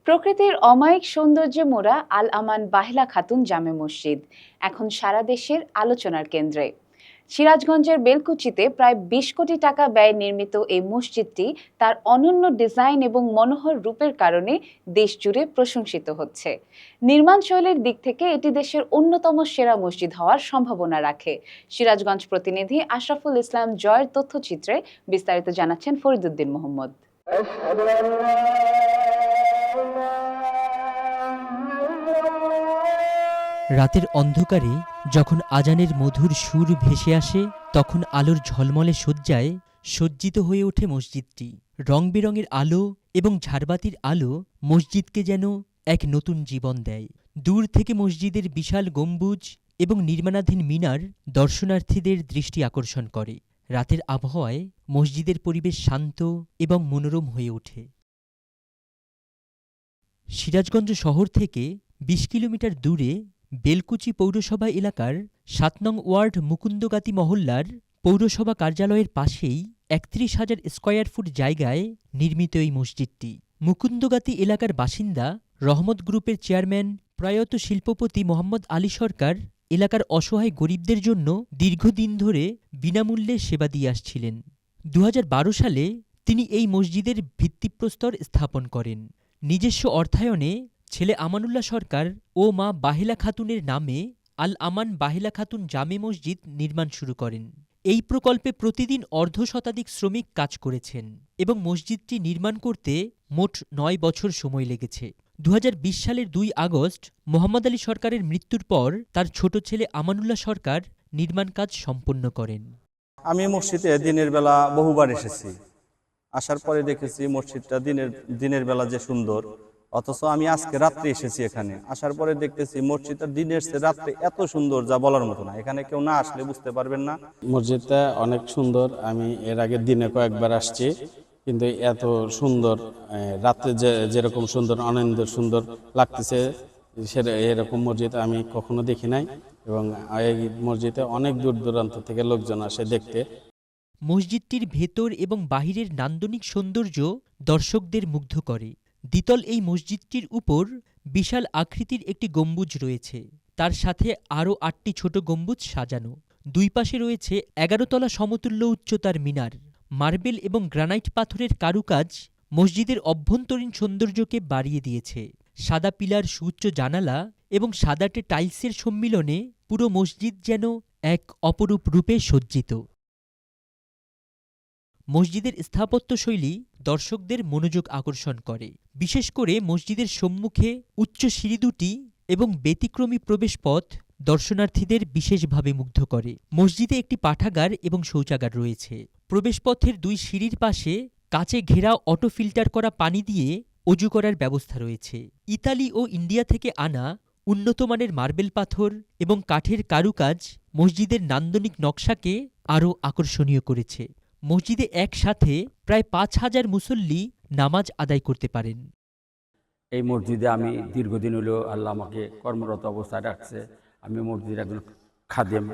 প্রকৃতির অমায়িক সৌন্দর্যে মোড়া আল আমান বাহেলা খাতুন জামে মসজিদ এখন সারা দেশের আলোচনার কেন্দ্রে। সিরাজগঞ্জের বেলকুচিতে প্রায় ২০ কোটি টাকা ব্যয়ে নির্মিত এই মসজিদটি তার অনন্য ডিজাইন এবং মনোহর রূপের কারণে দেশ জুড়ে প্রশংসিত হচ্ছে। নির্মাণ শৈলীর দিক থেকে এটি দেশের অন্যতম সেরা মসজিদ হওয়ার সম্ভাবনা রাখে। সিরাজগঞ্জ প্রতিনিধি আশরাফুল ইসলাম জয়ের তথ্যচিত্রে বিস্তারিত জানাচ্ছেন ফরিদুদ্দিন মোহাম্মদ। রাতের অন্ধকারে যখন আজানের মধুর সুর ভেসে আসে, তখন আলোর ঝলমলে সজ্জায় সজ্জিত হয়ে ওঠে মসজিদটি। রং বেরঙের আলো এবং ঝাড়বাতির আলো মসজিদকে যেন এক নতুন জীবন দেয়। দূর থেকে মসজিদের বিশাল গম্বুজ এবং নির্মাণাধীন মিনার দর্শনার্থীদের দৃষ্টি আকর্ষণ করে। রাতের আবহাওয়ায় মসজিদের পরিবেশ শান্ত এবং মনোরম হয়ে ওঠে। সিরাজগঞ্জ শহর থেকে ২০ কিলোমিটার দূরে বেলকুচি পৌরসভা এলাকার ৭ নং ওয়ার্ড মুকুন্দগাতি মহল্লার পৌরসভা কার্যালয়ের পাশেই ৩১,০০০ স্কয়ার ফুট জায়গায় নির্মিত এই মসজিদটি। মুকুন্দগাতি এলাকার বাসিন্দা রহমত গ্রুপের চেয়ারম্যান প্রয়াত শিল্পপতি মোহাম্মদ আলী সরকার এলাকার অসহায় গরিবদের জন্য দীর্ঘদিন ধরে বিনামূল্যে সেবা দিয়ে আসছিলেন। ২০১২ সালে তিনি এই মসজিদের ভিত্তিপ্রস্তর স্থাপন করেন। নিজস্ব অর্থায়নে ছেলে আমানুল্লাহ সরকার ও মা বাহেলা খাতুনের নামে আল আমান বাহেলা খাতুন জামে মসজিদ নির্মাণ শুরু করেন। এই প্রকল্পে প্রতিদিন অর্ধশতাধিক শ্রমিক কাজ করেছেন এবং মসজিদটি নির্মাণ করতে মোট ৯ বছর সময় লেগেছে। ২০২০ সালের ২ আগস্ট মোহাম্মদ আলী সরকারের মৃত্যুর পর তার ছোট ছেলে আমানুল্লাহ সরকার নির্মাণ কাজ সম্পন্ন করেন। আমি মসজিদে দিনের বেলা বহুবার এসেছি। আসার পরে দেখেছি মসজিদটা দিনের বেলা যে সুন্দর, অথচ আমি আজকে রাত্রে এসেছি এখানে। আসার পরে দেখতেছি মসজিদটা দিনের চেয়ে রাত্রে এত সুন্দর যা বলার মতো না। এখানে কেউ না আসলে বুঝতে পারবেন না। মসজিদটা অনেক সুন্দর। আমি এর আগে দিনে কয়েকবার আসছি, কিন্তু এত সুন্দর রাত্রে যেরকম সুন্দর আনন্দ সুন্দর লাগতেছে এরকম মসজিদ আমি কখনো দেখি নাই। এবং এই মসজিদে অনেক দূর দূরান্ত থেকে লোকজন আসে দেখতে। মসজিদটির ভেতর এবং বাহিরের নান্দনিক সৌন্দর্য দর্শকদের মুগ্ধ করে। দ্বিতল এই মসজিদটির উপর বিশাল আকৃতির একটি গম্বুজ রয়েছে। তার সাথে আরও ৮টি ছোট গম্বুজ সাজানো। দুই পাশে রয়েছে ১১ তলা সমতুল্য উচ্চতার মিনার। মার্বেল এবং গ্রানাইট পাথরের কারুকাজ মসজিদের অভ্যন্তরীণ সৌন্দর্যকে বাড়িয়ে দিয়েছে। সাদা পিলার, সুউচ্চ জানালা এবং সাদাটে টাইলসের সম্মিলনে পুরো মসজিদ যেন এক অপরূপ রূপে সজ্জিত। মসজিদের স্থাপত্যশৈলী দর্শকদের মনোযোগ আকর্ষণ করে। বিশেষ করে মসজিদের সম্মুখে উচ্চ সিঁড়ি দুটি এবং ব্যতিক্রমী প্রবেশপথ দর্শনার্থীদের বিশেষভাবে মুগ্ধ করে। মসজিদে একটি পাঠাগার এবং শৌচাগার রয়েছে। প্রবেশপথের ২ সিঁড়ির পাশে কাচে ঘেরা অটো ফিল্টার করা পানি দিয়ে অজু করার ব্যবস্থা রয়েছে। ইতালি ও ইন্ডিয়া থেকে আনা উন্নতমানের মার্বেল পাথর এবং কাঠের কারুকাজ মসজিদের নান্দনিক নকশাকে আরও আকর্ষণীয় করেছে। মসজিদে একসাথে প্রায় ৫,০০০ মুসল্লি নামাজ আদায় করতে পারেন। এই মসজিদে আমি দীর্ঘদিন হলেও আল্লাহ আমাকে কর্মরত অবস্থায় রাখছে। আমি মসজিদের একজন খাদেম।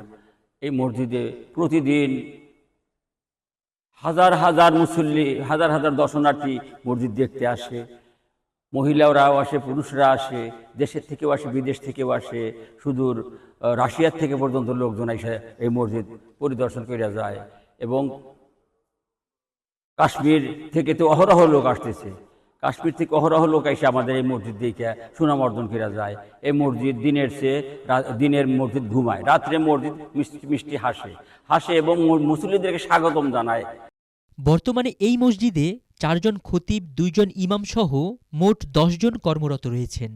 এই মসজিদে প্রতিদিন হাজার হাজার মুসল্লি, হাজার হাজার দর্শনার্থী মসজিদ দেখতে আসে। মহিলারাও আসে, পুরুষরা আসে, দেশের থেকেও আসে, বিদেশ থেকেও আসে, সুদূর রাশিয়ার থেকে পর্যন্ত লোকজন এসে এই মসজিদ পরিদর্শন করে যায়। এবং কাশ্মীর থেকে তো অহরহ লোক আসতেছে। কাশ্মীর থেকে অহরহ লোক এসে আমাদের এই মসজিদ দেখে সুনাম অর্জন করা যায়। এই মসজিদ দিনের মসজিদ ঘুমায়, রাত্রে মসজিদ মিষ্টি মিষ্টি হাসে এবং মুসল্লিদেরকে স্বাগতম জানায়। বর্তমানে এই মসজিদে ৪ জন খতিব, ২ জন ইমাম সহ মোট ১০ জন কর্মরত রয়েছেন।